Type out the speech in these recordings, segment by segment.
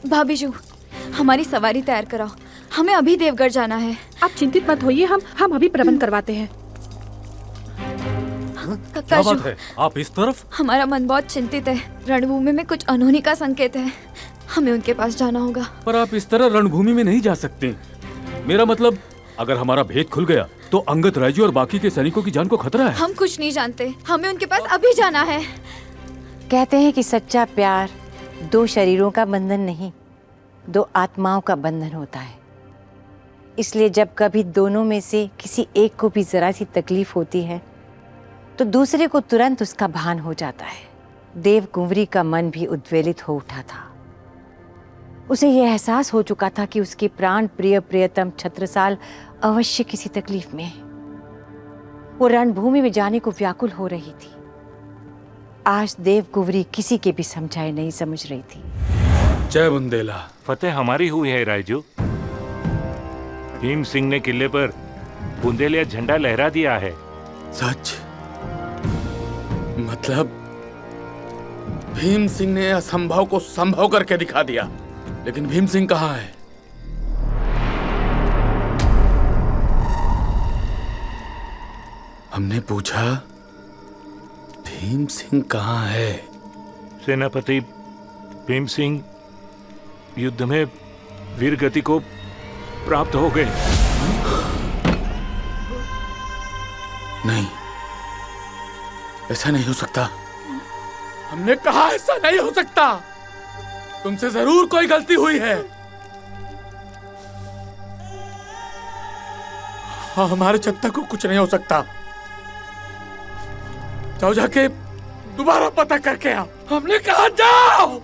भाभी जी, हमारी सवारी तैयार कराओ, हमें अभी देवगढ़ जाना है। आप चिंतित मत होइए, हम अभी प्रबंध करवाते हैं। क्या बात है, आप इस तरफ? हमारा मन बहुत चिंतित है। रणभूमि में कुछ अनहोनी का संकेत है, हमें उनके पास जाना होगा। पर आप इस तरह रणभूमि में नहीं जा सकते। मेरा मतलब, अगर हमारा भेद खुल गया तो अंगद रायजी और बाकी के सैनिकों की जान को खतरा है। हम कुछ नहीं जानते, हमें उनके पास अभी जाना है। कहते हैं कि सच्चा प्यार दो शरीरों का बंधन नहीं, दो आत्माओं का बंधन होता है। इसलिए जब कभी दोनों में से किसी एक को भी जरा सी तकलीफ होती है तो दूसरे को तुरंत उसका भान हो जाता है। देव कुंवरी का मन भी उद्वेलित हो उठा था। उसे यह एहसास हो चुका था कि उसके प्राण प्रिय प्रियतम छत्रसाल अवश्य किसी तकलीफ में है। वो रणभूमि में जाने को व्याकुल हो रही थी। आज देव कुंवरी किसी के भी समझाए नहीं समझ रही थी। जय बुंदेला। फतेह हमारी हुई है रायजू। भीम सिंह ने किले पर बुंदेलिया झंडा लहरा दिया है। सच? मतलब भीम सिंह ने असंभव को संभव करके दिखा दिया। लेकिन भीम सिंह कहाँ है? हमने पूछा, भीम सिंह कहाँ है? सेनापति भीम सिंह युद्ध में वीर गति को प्राप्त हो गए। नहीं, ऐसा नहीं हो सकता। हमने कहा ऐसा नहीं हो सकता। तुमसे जरूर कोई गलती हुई है। हाँ, हमारे चत्ता को कुछ नहीं हो सकता। जाओ, जाके दोबारा पता करके आओ। हमने कहा जाओ।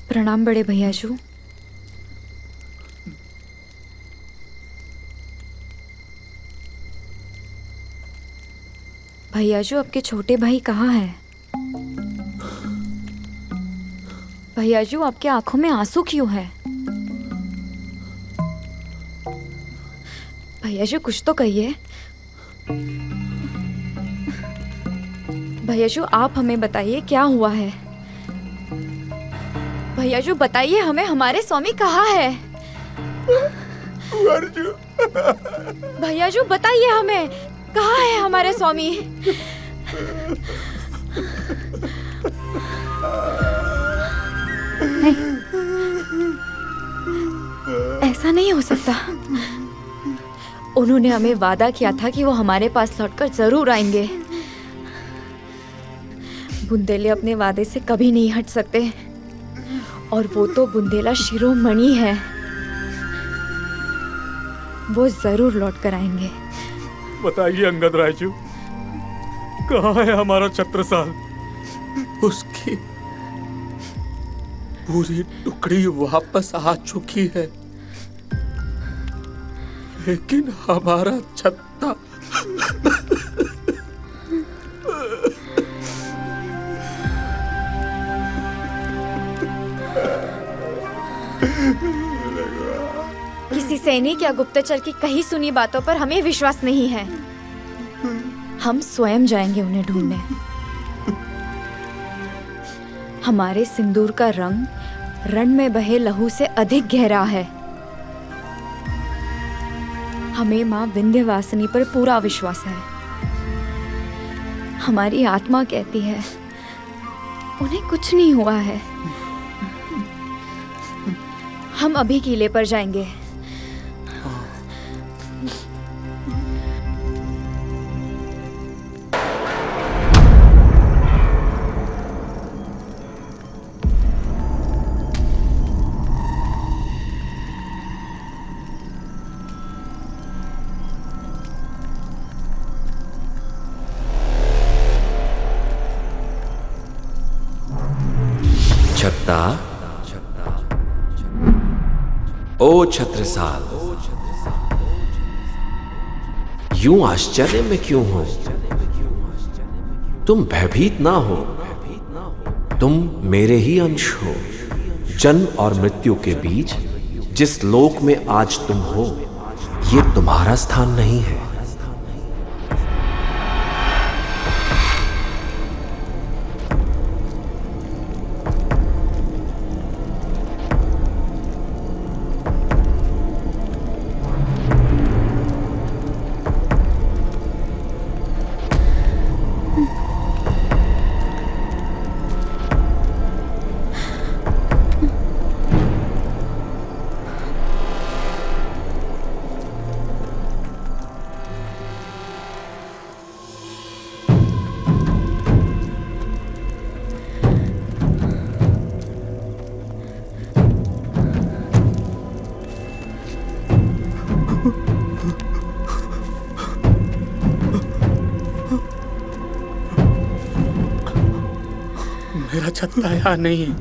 प्रणाम बड़े भैयाजू। भैयाजू, आपके छोटे भाई कहाँ हैं? भैयाजू, आपके आंखों में आंसू क्यों है? भैयाजू, कुछ तो कहिए। भैयाजू, आप हमें बताइए क्या हुआ है। भैयाजू, बताइए हमें, हमारे स्वामी कहाँ है? भैयाजू, बताइए हमें, कहाँ है हमारे स्वामी? नहीं, ऐसा नहीं हो सकता। उन्होंने हमें वादा किया था कि वो हमारे पास लौटकर जरूर आएंगे। बुंदेले अपने वादे से कभी नहीं हट सकते, और वो तो बुंदेला शिरोमणि है। वो जरूर लौट कर आएंगे। बताइए अंगद रायजू, कहाँ है हमारा छत्रसाल? उसकी पूरी टुकड़ी वापस आ चुकी है, लेकिन हमारा छत्ता किसी सैनिक या गुप्तचर की कही सुनी बातों पर हमें विश्वास नहीं है। हम स्वयं जाएंगे उन्हें ढूंढने। हमारे सिंदूर का रंग रण में बहे लहू से अधिक गहरा है। हमें मां विंध्यवासिनी पर पूरा विश्वास है। हमारी आत्मा कहती है उन्हें कुछ नहीं हुआ है। हम अभी किले पर जाएंगे। छत्ता, ओ छत्रसाल, यूं आश्चर्य में क्यों हो? तुम भयभीत ना हो, तुम मेरे ही अंश हो। जन्म और मृत्यु के बीच जिस लोक में आज तुम हो, ये तुम्हारा स्थान नहीं है। मेरा छत्ता यहाँ नहीं है।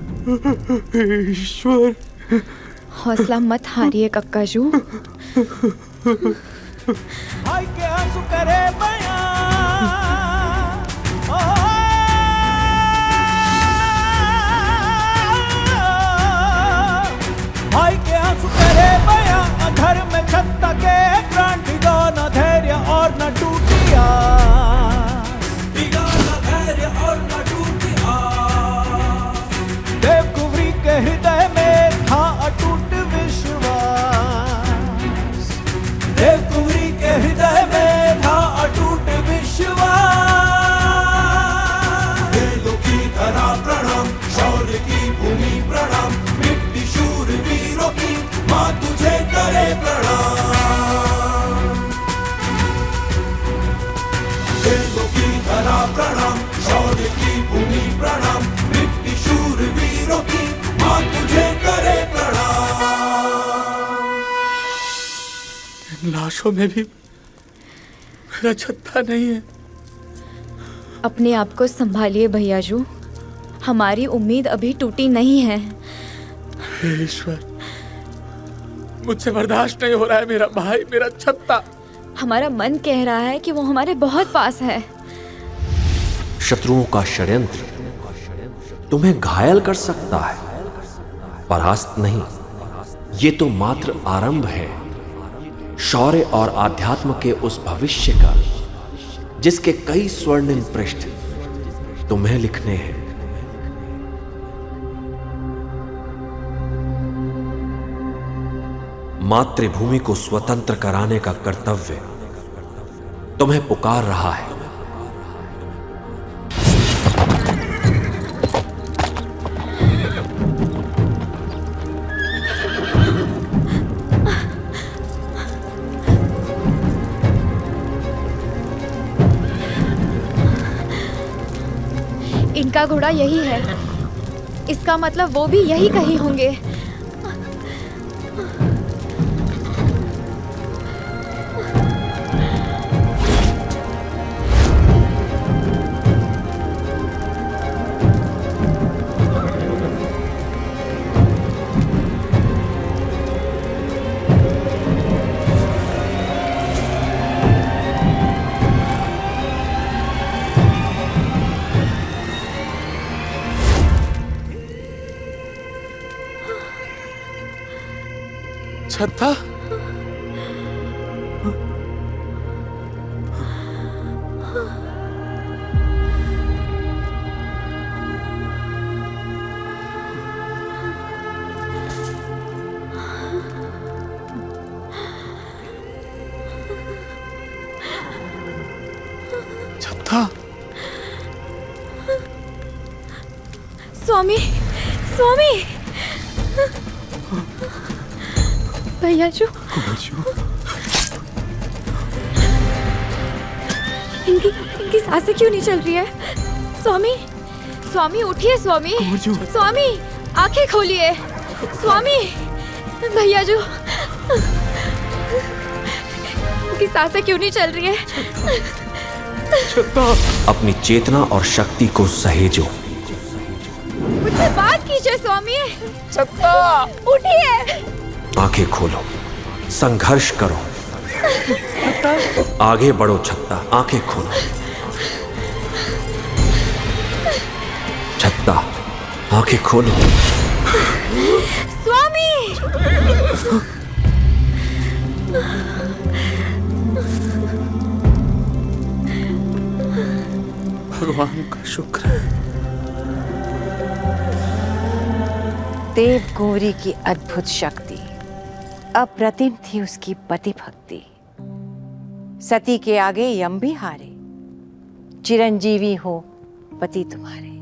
ईश्वर, हौसला मत हारिए कक्काजू। भाई के आंसू करे बयां, भाई के आंसू करे बयां, अधर में छत्ता के प्राण भिगो न धैर्य और न टूटी आस, भिगो न धैर्य और न टूटी आस। देवकुंवरी के हृदय में था अटूट विश्वास, देवकुंवरी के हृदय में था अटूट विश्वास। वेदों की धरा प्रणाम, शौर्य की भूमि प्रणाम, मिट्टी शूर वीरों की माँ तुझे करे प्रणाम। वेदों की धरा प्रणाम, शौर्य की भूमि प्रणाम, मिट्टी शूर वीरों की माँ तुझे करे प्रणाम। इन लाशों में भी मेरा छत्ता नहीं है। अपने आप को संभालिए भैयाजू, हमारी उम्मीद अभी टूटी नहीं है। हे ईश्वर, मुझसे बर्दाश्त नहीं हो रहा है मेरा भाई, मेरा छत्ता। हमारा मन कह रहा है कि वो हमारे बहुत पास है। शत्रुओं का षड्यंत्र तुम्हें घायल कर सकता है, परास्त नहीं। ये तो मात्र आरंभ है शौर्य और आध्यात्म के उस भविष्य का जिसके कई स्वर्णिम पृष्ठ तुम्हें लिखने हैं। मातृभूमि को स्वतंत्र कराने का कर्तव्य तुम्हें पुकार रहा है। इनका घोड़ा यही है, इसका मतलब वो भी यही कहीं होंगे। छत्ता, छत्ता, स्वामी, स्वामी, भैया जो इनकी सांसें क्यों नहीं चल रही है? स्वामी, स्वामी उठिए स्वामी, स्वामी आंखें खोलिए स्वामी, भैया जो इनकी सांसें क्यों नहीं चल रही है? अपनी चेतना और शक्ति को सहेजो। मुझसे बात कीजिए स्वामी। छत्ता उठिए। आंखें खोलो, संघर्ष करो, आगे बढ़ो छत्ता, आंखें खोलो। छत्ता आंखें खोलो। स्वामी, भगवान का शुक्र है। देव कुंवरी की अद्भुत शक्ति, अप्रतिम थी उसकी पति भक्ति। सती के आगे यम भी हारे, चिरंजीवी हो पति तुम्हारे।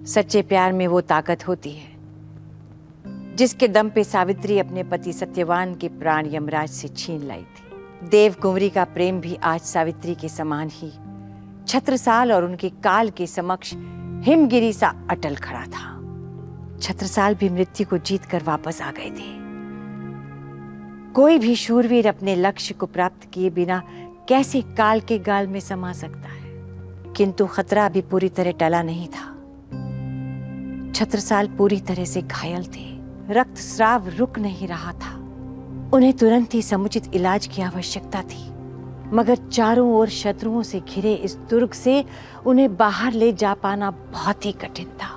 सच्चे प्यार में वो ताकत होती है जिसके दम पे सावित्री अपने पति सत्यवान के प्राण यमराज से छीन लाई थी। देव कुंवरी का प्रेम भी आज सावित्री के समान ही छत्रसाल और उनके काल के समक्ष हिमगिरी सा अटल खड़ा था। छत्रसाल भी मृत्यु को जीत कर वापस आ गए थे। कोई भी शूरवीर अपने लक्ष्य को प्राप्त किए बिना कैसे काल के गाल में समा सकता है? किंतु खतरा अभी पूरी तरह टला नहीं था। छत्रसाल पूरी तरह से घायल थे, रक्त स्राव रुक नहीं रहा था। उन्हें तुरंत ही समुचित इलाज की आवश्यकता थी, मगर चारों ओर शत्रुओं से घिरे इस दुर्ग से उन्हें बाहर ले जा पाना बहुत ही कठिन था।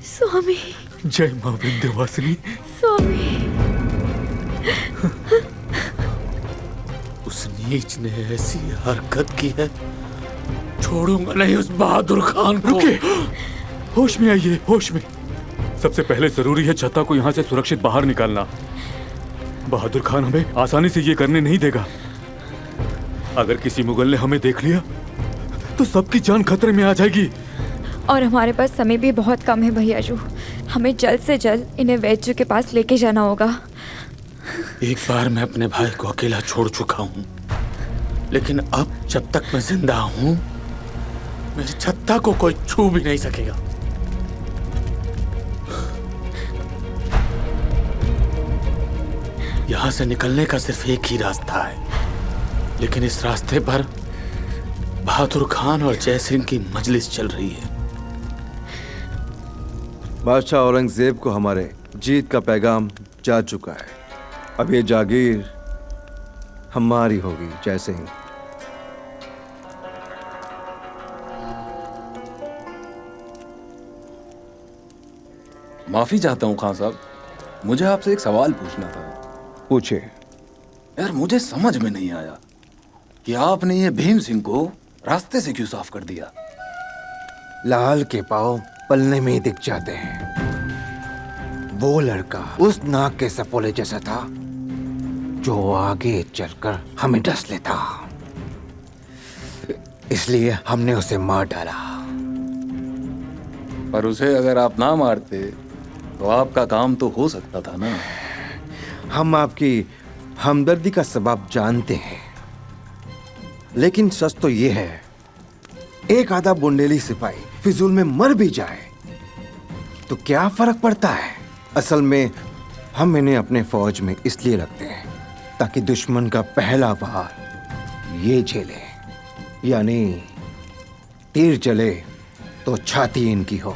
स्वामी, जय मां विंध्यवासिनी। स्वामी, उस नीच ने ऐसी हरकत की है, छोड़ूंगा नहीं उस बहादुर खान को। होश में आइए, होश में। सबसे पहले जरूरी है छत्ता को यहाँ से सुरक्षित बाहर निकालना। बहादुर खान हमें आसानी से ये करने नहीं देगा। अगर किसी मुगल ने हमें देख लिया तो सबकी जान खतरे में आ जाएगी। और हमारे पास समय भी बहुत कम है भैया जो, हमें जल्द से जल्द इन्हें वैद्य के पास लेके जाना होगा। एक बार मैं अपने भाई को अकेला छोड़ चुका हूँ, लेकिन अब जब तक मैं जिंदा हूँ मेरी छत्ता को कोई छू भी नहीं सकेगा। यहाँ से निकलने का सिर्फ एक ही रास्ता है, लेकिन इस रास्ते पर बहादुर खान और जय सिंह की मजलिस चल रही है। बादशाह औरंगजेब को हमारे जीत का पैगाम जा चुका है। अब ये जागीर हमारी होगी। जय सिंह। माफी चाहता हूँ खान साहब, मुझे आपसे एक सवाल पूछना था। पूछे। यार मुझे समझ में नहीं आया कि आपने ये भीम सिंह को रास्ते से क्यों साफ कर दिया। लाल के पांव पलने में ही दिख जाते हैं। वो लड़का उस नाग के सपोले जैसा था जो आगे चलकर हमें डस लेता, इसलिए हमने उसे मार डाला। पर उसे अगर आप ना मारते तो आपका काम तो हो सकता था ना। हम आपकी हमदर्दी का सबब जानते हैं, लेकिन सच तो ये है, एक आधा बुंदेली सिपाही फिजूल में मर भी जाए तो क्या फर्क पड़ता है। असल में हम इन्हें अपने फौज में इसलिए रखते हैं ताकि दुश्मन का पहला वार ये झेले, यानी तीर चले तो छाती इनकी हो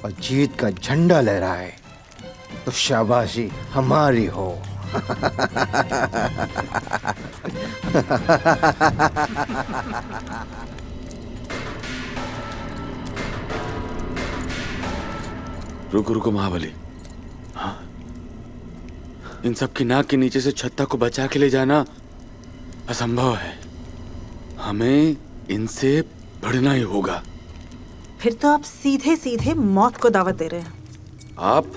और जीत का झंडा लहराए तो शाबाशी हमारी हो। रुको रुको महाबली, हाँ, इन सब की नाक के नीचे से छत्ता को बचा के ले जाना असंभव है। हमें इनसे बढ़ना ही होगा। फिर तो आप सीधे सीधे मौत को दावत दे रहे हैं। आप?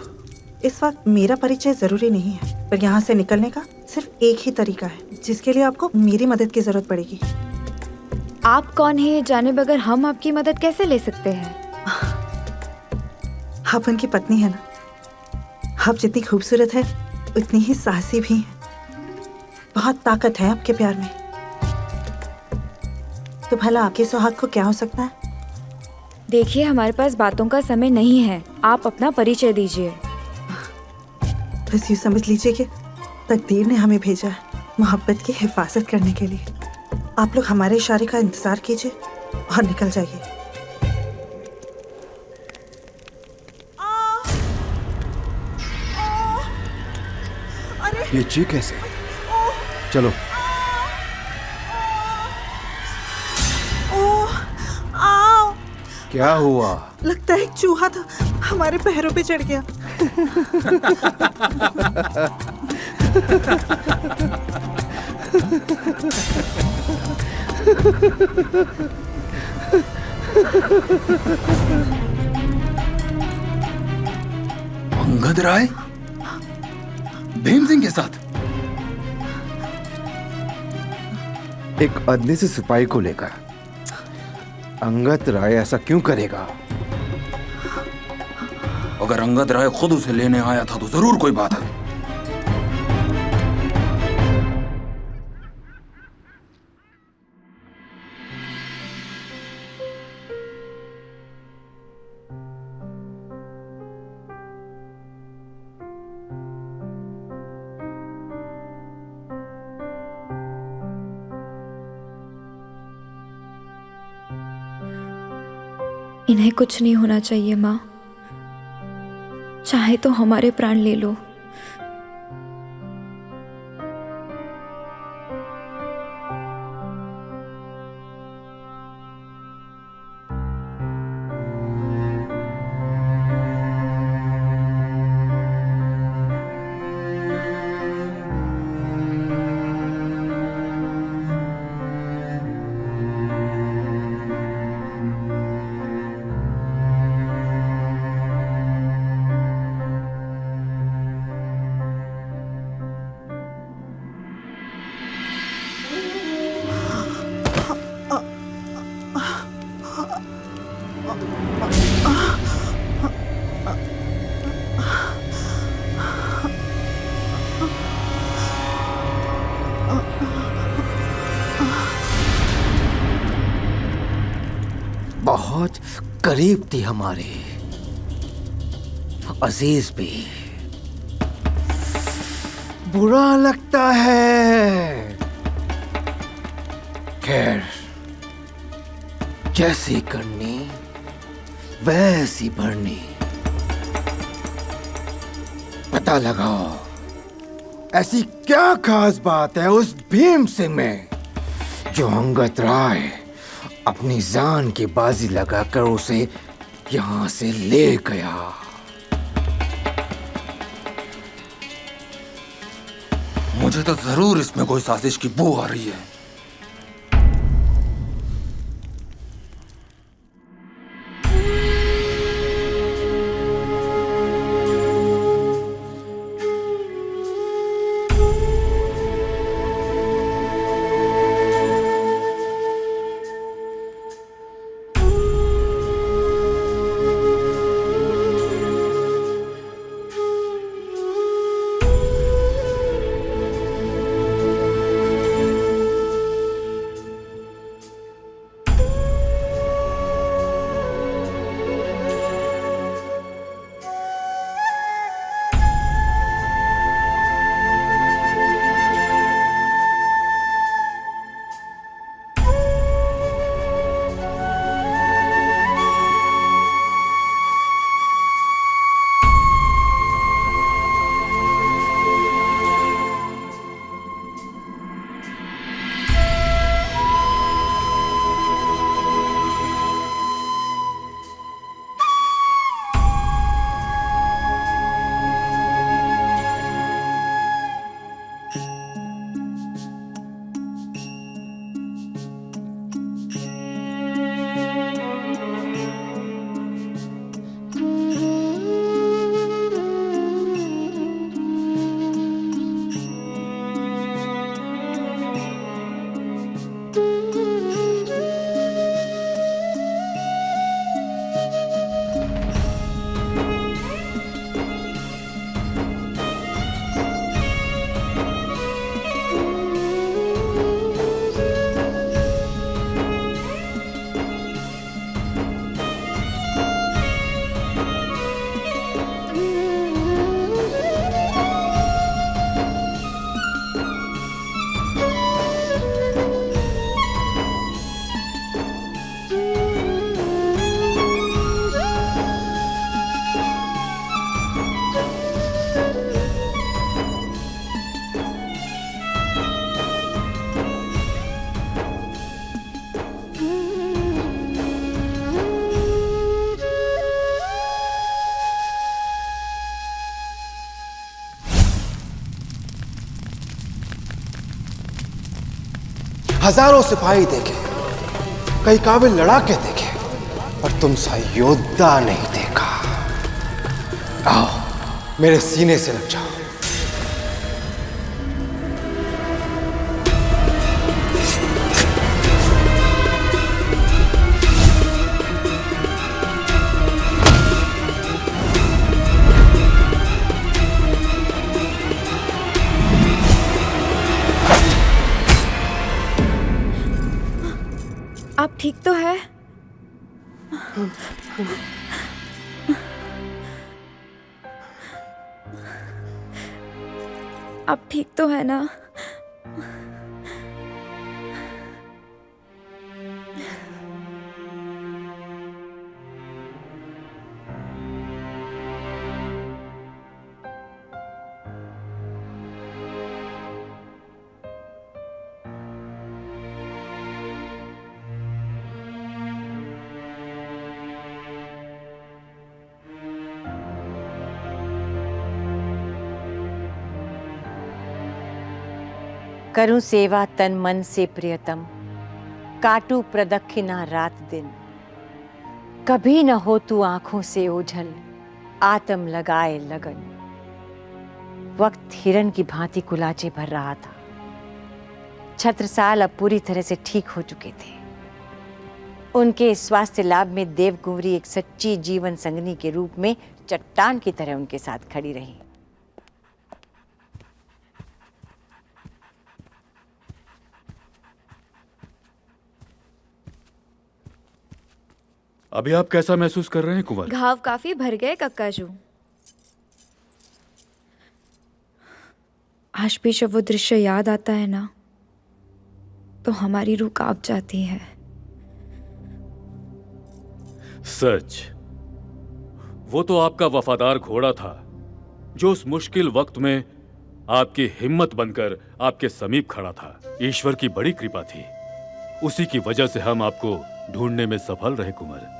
इस वक्त मेरा परिचय जरूरी नहीं है, पर यहाँ से निकलने का सिर्फ एक ही तरीका है जिसके लिए आपको मेरी मदद की जरूरत पड़ेगी। आप कौन है ये जाने बगैर हम आपकी मदद कैसे ले सकते हैं? आप उनकी पत्नी है ना। आप जितनी खूबसूरत है उतनी ही साहसी भी है। बहुत ताकत है आपके प्यार में। तो भला आपके सुहाग को क्या हो सकता है? देखिए, हमारे पास बातों का समय नहीं है, आप अपना परिचय दीजिए। बस यूँ समझ लीजिए कि तकदीर ने हमें भेजा है मोहब्बत की हिफाजत करने के लिए। आप लोग हमारे इशारे का इंतजार कीजिए और निकल जाइए। ये जी कैसे? चलो। आओ। क्या हुआ? लगता है एक चूहा था, हमारे पैरों पे चढ़ गया। अंगद राय भीम सिंह के साथ? एक अदने से सिपाही को लेकर अंगद राय ऐसा क्यों करेगा? अगर अंगद राय खुद उसे लेने आया था तो जरूर कोई बात है। इन्हें कुछ नहीं होना चाहिए माँ, चाहे तो हमारे प्राण ले लो। बहुत करीब थी हमारे, अजीज भी। बुरा लगता है। खैर, जैसी करनी वैसी भरनी। पता लगाओ ऐसी क्या खास बात है उस भीम सिंह में जो अंगद राय अपनी जान की बाजी लगाकर उसे यहां से ले गया। मुझे तो जरूर इसमें कोई साजिश की बू आ रही है। हजारों सिपाही देखे, कई काबिल लड़ाके देखे, पर तुम सा योद्धा नहीं देखा। आओ मेरे सीने से लग जाओ। आप ठीक तो है? आप ठीक तो है ना? करूं सेवा तन मन से प्रियतम, काटू प्रदक्षिणा रात दिन। कभी न हो तू आंखों से ओझल, आत्म लगाए लगन। वक्त हिरन की भांति कुलाचे भर रहा था। छत्रसाल अब पूरी तरह से ठीक हो चुके थे। उनके स्वास्थ्य लाभ में देवकुंवरी एक सच्ची जीवन संगनी के रूप में चट्टान की तरह उनके साथ खड़ी रही। अभी आप कैसा महसूस कर रहे हैं कुंवर? घाव काफी भर गए कक्काजू। आज भी जब वो दृश्य याद आता है ना, तो हमारी रूह कांप जाती है। सच, वो तो आपका वफादार घोड़ा था जो उस मुश्किल वक्त में आपकी हिम्मत बनकर आपके समीप खड़ा था। ईश्वर की बड़ी कृपा थी, उसी की वजह से हम आपको ढूंढने में सफल रहे कुंवर।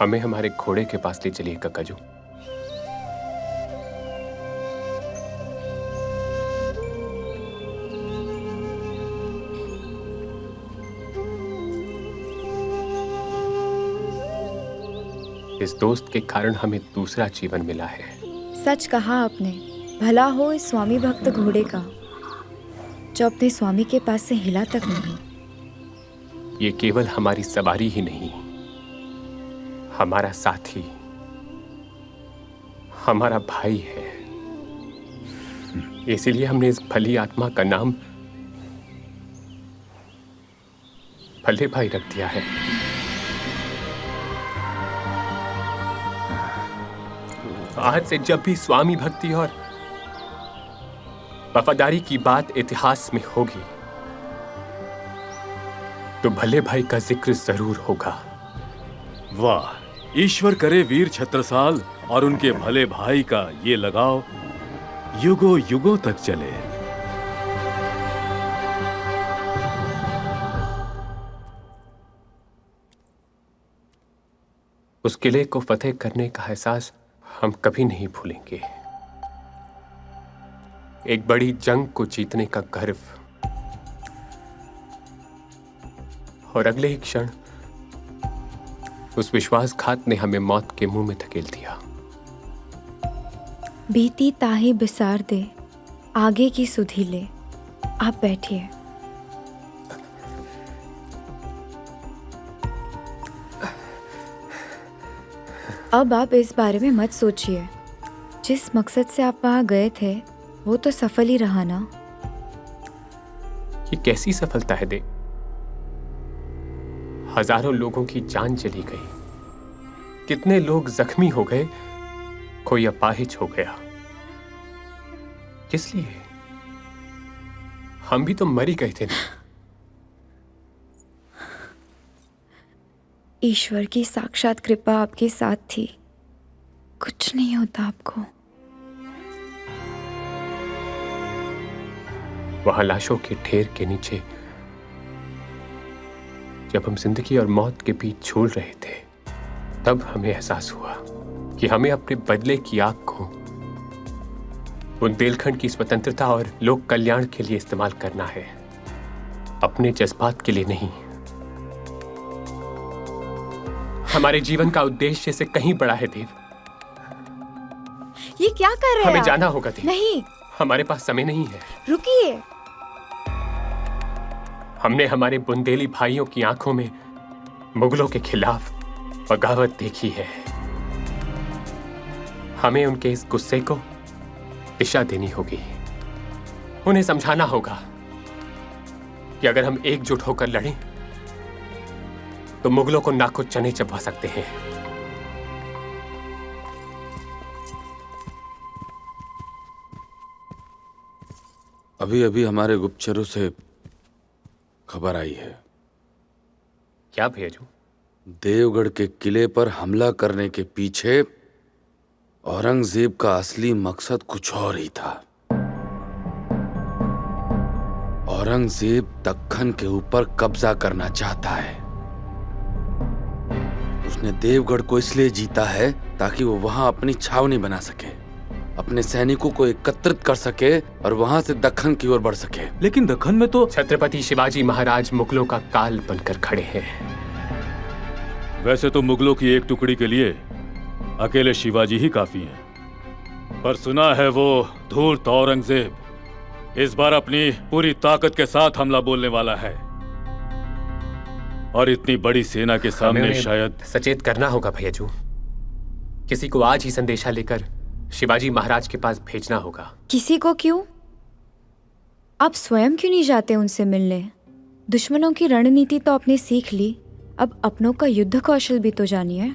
हमें हमारे घोड़े के पास ले चलिए कक्काजू। इस दोस्त के कारण हमें दूसरा जीवन मिला है। सच कहा आपने। भला हो इस स्वामी भक्त घोड़े का, जो अपने स्वामी के पास से हिला तक नहीं। ये केवल हमारी सवारी ही नहीं, हमारा साथी, हमारा भाई है। इसीलिए हमने इस भली आत्मा का नाम भले भाई रख दिया है। आज से जब भी स्वामी भक्ति और वफादारी की बात इतिहास में होगी, तो भले भाई का जिक्र जरूर होगा। वाह, ईश्वर करे वीर छत्रसाल और उनके भले भाई का ये लगाव युगों युगों तक चले। उस किले को फतेह करने का एहसास हम कभी नहीं भूलेंगे। एक बड़ी जंग को जीतने का गर्व, और अगले ही क्षण उस विश्वासघात ने हमें मौत के मुंह में धकेल दिया। बीती ताही बिसार दे, आगे की सुधि ले। आप बैठिए। अब आप इस बारे में मत सोचिए। जिस मकसद से आप वहां गए थे वो तो सफल ही रहा ना। ये कैसी सफलता है दे? हजारों लोगों की जान चली गई, कितने लोग जख्मी हो गए, कोई अपाहिज हो गया। किस लिए? हम भी तो मर ही गए थे ना। ईश्वर की साक्षात कृपा आपके साथ थी, कुछ नहीं होता आपको। वहां लाशों के ढेर के नीचे जब हम जिंदगी और मौत के बीच झूल रहे थे, तब हमें एहसास हुआ कि हमें अपने बदले की आग को बुंदेलखंड की स्वतंत्रता और लोक कल्याण के लिए इस्तेमाल करना है। अपने जज्बात के लिए नहीं, हमारे जीवन का उद्देश्य से कहीं बड़ा है देव। ये क्या कर रहे हैं हमें आप? जाना होगा देव। नहीं, हमारे पास समय नहीं है। रुकिए। हमने हमारे बुंदेली भाइयों की आंखों में मुगलों के खिलाफ बगावत देखी है। हमें उनके इस गुस्से को दिशा देनी होगी। उन्हें समझाना होगा कि अगर हम एकजुट होकर लड़ें तो मुगलों को नाको चने चबा सकते हैं। अभी अभी हमारे गुप्तचरों से खबर आई है। क्या भेजूं? देवगढ़ के किले पर हमला करने के पीछे औरंगजेब का असली मकसद कुछ और ही था। औरंगजेब दक्खन के ऊपर कब्जा करना चाहता है। उसने देवगढ़ को इसलिए जीता है ताकि वो वहां अपनी छावनी बना सके, अपने सैनिकों को एकत्रित कर सके और वहां से दक्खन की ओर बढ़ सके। लेकिन दक्खन में तो छत्रपति शिवाजी महाराज मुगलों का काल बनकर खड़े हैं। वैसे तो मुगलों की एक टुकड़ी के लिए अकेले शिवाजी ही काफी हैं। पर सुना है वो धूर्त औरंगजेब इस बार अपनी पूरी ताकत के साथ हमला बोलने वाला है और इतनी बड़ी सेना के सामने शायद सचेत करना होगा भैयाजू। किसी को आज ही संदेशा लेकर शिवाजी महाराज के पास भेजना होगा। किसी को क्यों? आप स्वयं क्यों नहीं जाते उनसे मिलने? दुश्मनों की रणनीति तो आपने सीख ली, अब अपनों का युद्ध कौशल भी तो जानिए।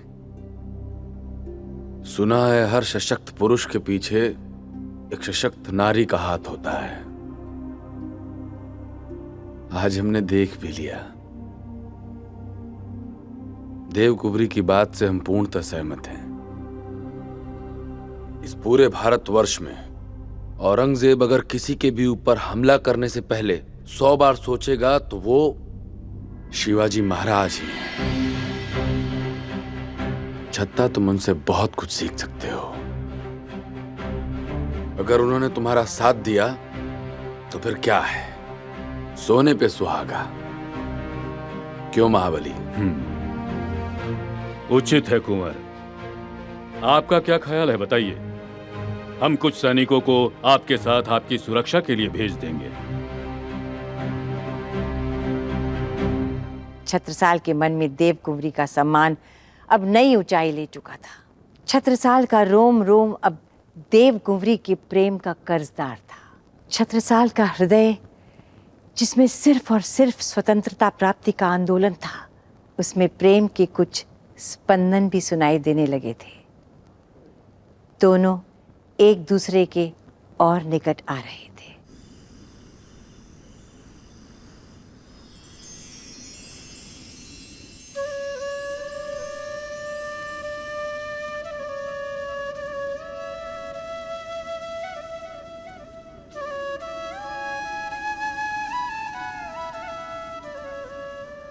सुना है हर सशक्त पुरुष के पीछे एक सशक्त नारी का हाथ होता है। आज हमने देख भी लिया। देवकुंवरी की बात से हम पूर्णतः सहमत हैं। इस पूरे भारतवर्ष में औरंगजेब अगर किसी के भी ऊपर हमला करने से पहले 100 बार सोचेगा तो वो शिवाजी महाराज ही हैं। छत्ता, तुम उनसे बहुत कुछ सीख सकते हो। अगर उन्होंने तुम्हारा साथ दिया तो फिर क्या है, सोने पे सुहागा। क्यों महाबली? उचित है कुंवर। आपका क्या ख्याल है बताइए। हम कुछ सैनिकों को आपके साथ आपकी सुरक्षा के लिए भेज देंगे। छत्रसाल के मन में देवकुंवरी का सम्मान अब नई ऊंचाई ले चुका था। छत्रसाल का रोम रोम अब देवकुंवरी के प्रेम का कर्जदार था। छत्रसाल का हृदय, जिसमें सिर्फ और सिर्फ स्वतंत्रता प्राप्ति का आंदोलन था, उसमें प्रेम के कुछ स्पंदन भी सुनाई देने लगे थे। दोनों एक दूसरे के और निकट आ रहे थे।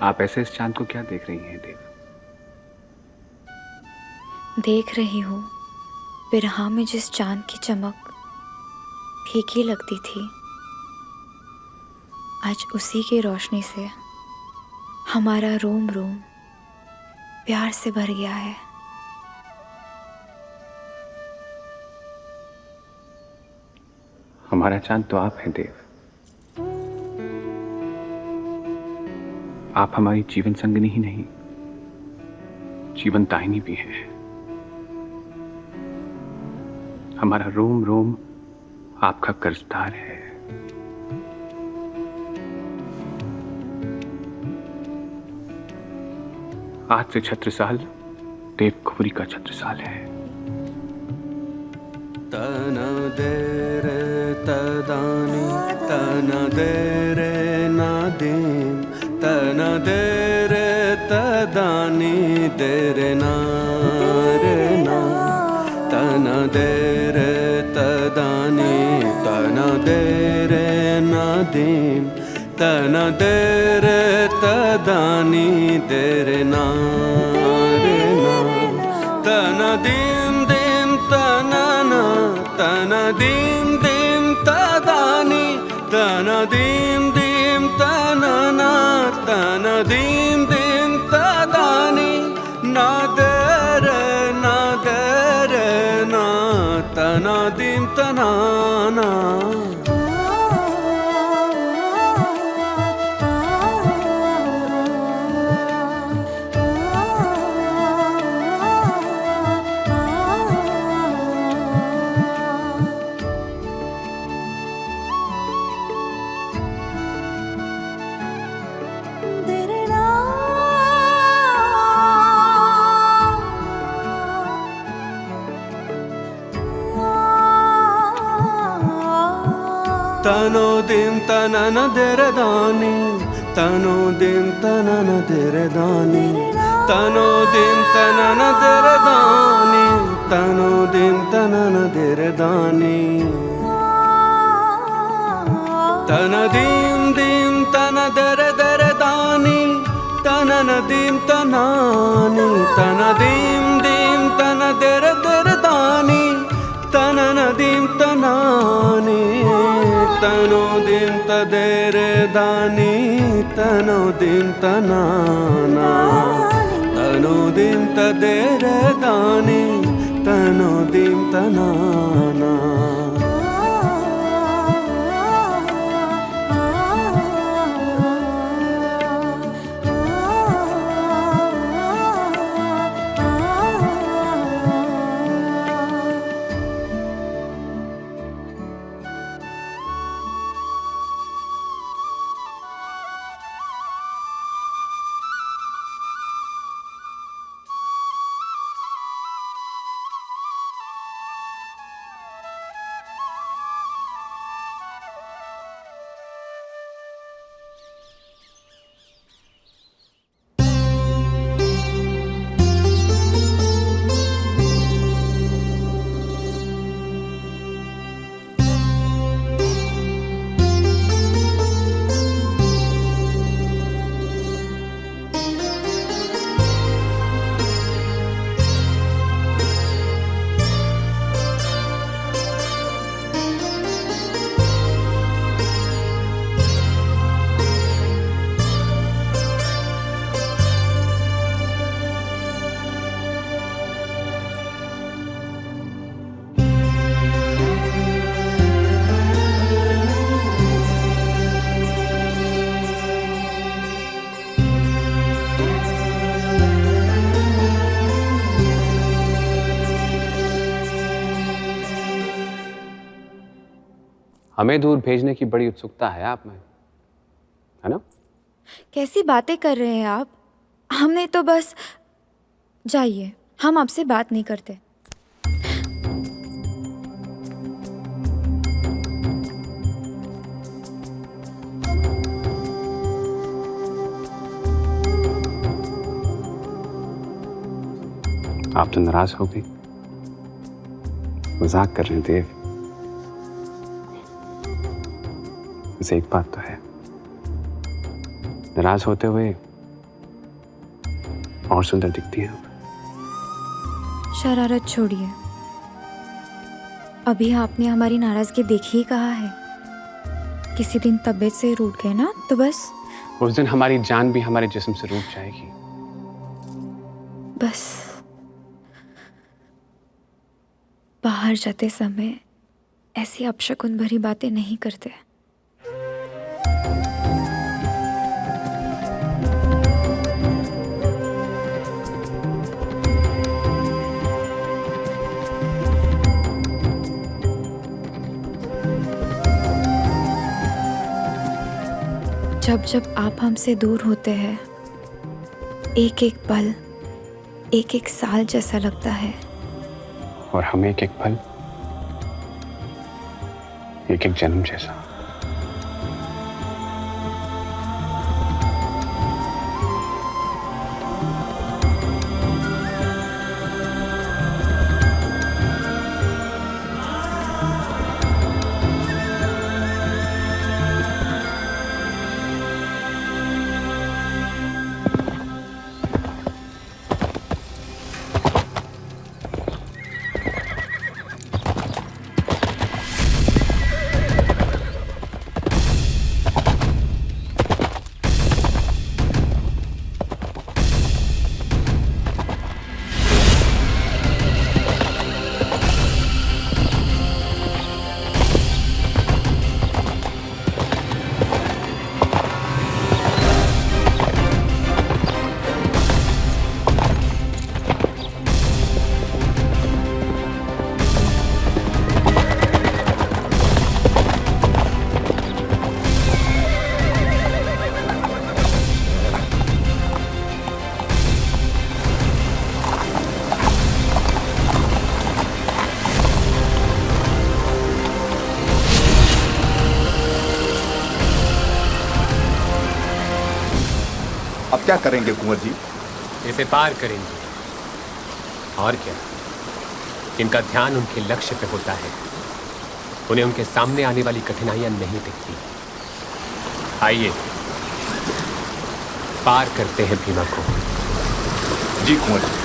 आप ऐसे इस चांद को क्या देख रही हैं देव? देख रही हूँ बिरहा में जिस चांद की चमक फीकी लगती थी, आज उसी की रोशनी से हमारा रोम रोम प्यार से भर गया है। हमारा चांद तो आप हैं देव। आप हमारी जीवन संगिनी ही नहीं, जीवन दाहिनी भी है। हमारा रोम रोम आपका कर्जदार है। आज से छत्रसाल देवकुंवरी का छत्रसाल है। तन दे रे तदानी तन दे रे नादिम तन दे रे तदानी दे रे ना तन दे रे तदानी तन दे रे नादिम तन दे रे तदानी दे रे ना तन दीम दीम तनना तन दीम दीम तदानी तन दीम दीम तनना तन दीम दीम तदानी ना देर ना देर ना तना दीम तनाना तनो दिम तनन देरदानी तनो दिम तनन देरदानी तनो दिम तनन देरदानी तनो दिम तनन देरदानी तन दीम दीम तन दर दरदानी तनन दीम तनानी तन दीम दीम तन दर दरदानी तनन दीम तनानी तनो दीम तदेर दानी तनो दीम तनाना तनो दीम तदेर दानी तनो दीम तनाना हमें दूर भेजने की बड़ी उत्सुकता है आप में, है ना? कैसी बातें कर रहे हैं आप? हमने तो बस जाइए, हम आपसे बात नहीं करते। आप तो नाराज हो गई। मजाक कर रहे हैं देव। वैसे एक बात तो है, नाराज होते हुए और सुंदर दिखती हैं आप। शरारत छोड़िए। अभी आपने हमारी नाराजगी देखी ही कहा है। किसी दिन तबीयत से रूठ गए ना तो बस उस दिन हमारी जान भी हमारे जिस्म से रूठ जाएगी। बस बाहर जाते समय ऐसी अपशकुन भरी बातें नहीं करते। जब जब आप हमसे दूर होते हैं, एक एक पल एक एक साल जैसा लगता है। और हमें एक एक पल एक एक जन्म जैसा। अब क्या करेंगे कुंवर जी? इसे पार करेंगे। और क्या, इनका ध्यान उनके लक्ष्य पे होता है, उन्हें उनके सामने आने वाली कठिनाइयां नहीं दिखती। आइए पार करते हैं भीमा को। जी कुंवर जी।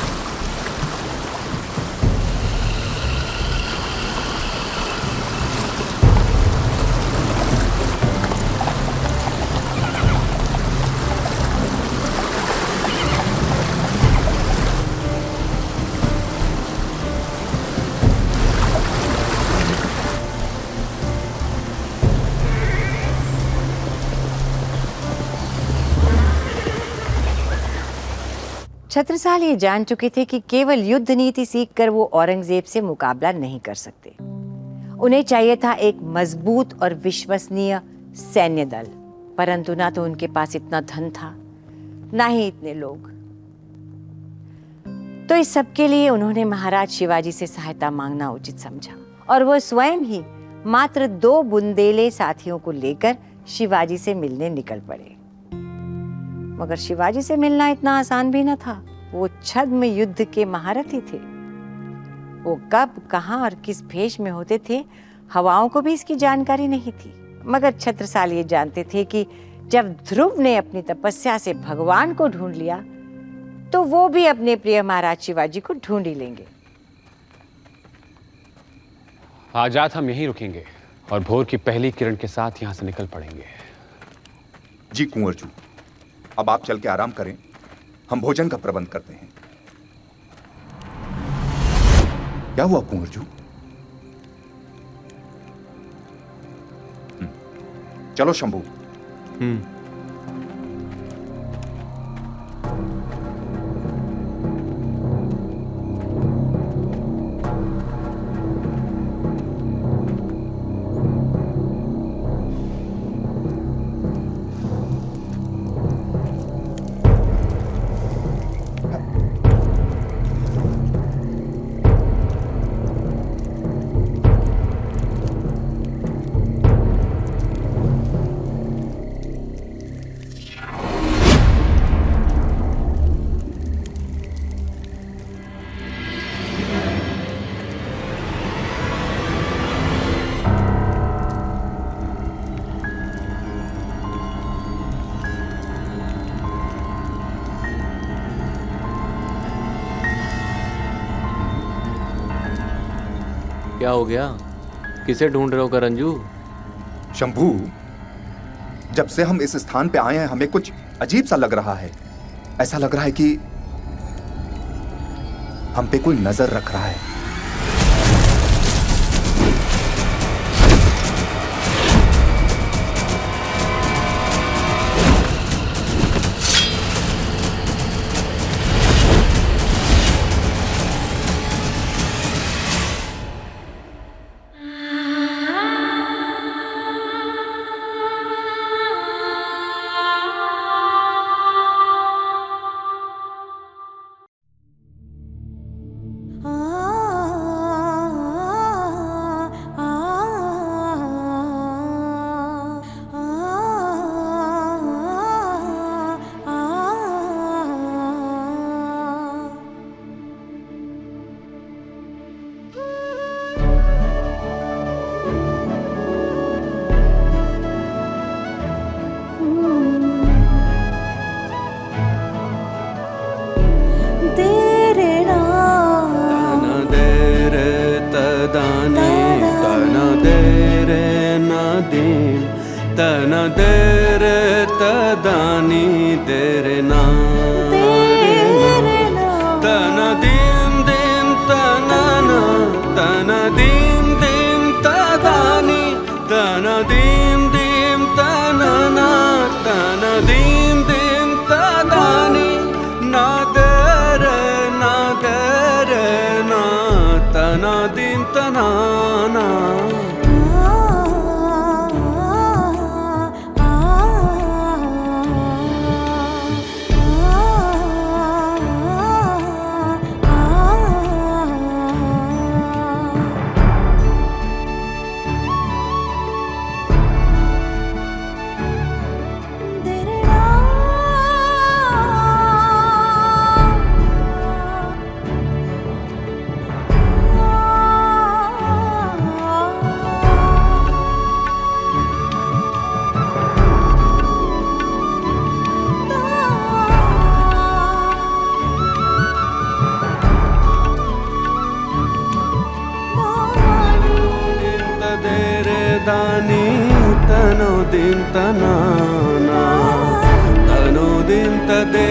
छत्रसाल ये जान चुके थे कि केवल युद्ध नीति सीखकर वो औरंगजेब से मुकाबला नहीं कर सकते। उन्हें चाहिए था एक मजबूत और विश्वसनीय सैन्य दल, परंतु ना तो उनके पास इतना धन था, ना ही इतने लोग। तो इस सब के लिए उन्होंने महाराज शिवाजी से सहायता मांगना उचित समझा और वो स्वयं ही मात्र 2 बुंदेले साथियों को लेकर शिवाजी से मिलने निकल पड़े। मगर शिवाजी से मिलना इतना आसान भी न था। वो छद्म युद्ध के महारथी थे। वो कब, कहां और किस भेष में होते थे, हवाओं को भी इसकी जानकारी नहीं थी। मगर छत्रसाल ये जानते थे कि जब ध्रुव ने अपनी तपस्या से भगवान को ढूंढ लिया, तो वो भी अपने प्रिय महाराज शिवाजी को ढूंढ ही लेंगे। आज रात हम यहीं रुकेंगे और भोर की पहली किरण के साथ यहां से निकल पड़ेंगे। जी कुंवर जी, अब आप चल के आराम करें, हम भोजन का प्रबंध करते हैं। क्या हुआ कुंवर जी? चलो शंभू। क्या हो गया? किसे ढूंढ रहे हो करंजू? शंभू, जब से हम इस स्थान पे आए हैं हमें कुछ अजीब सा लग रहा है। ऐसा लग रहा है कि हम पे कोई नजर रख रहा है। तनाना तनो दिन तदे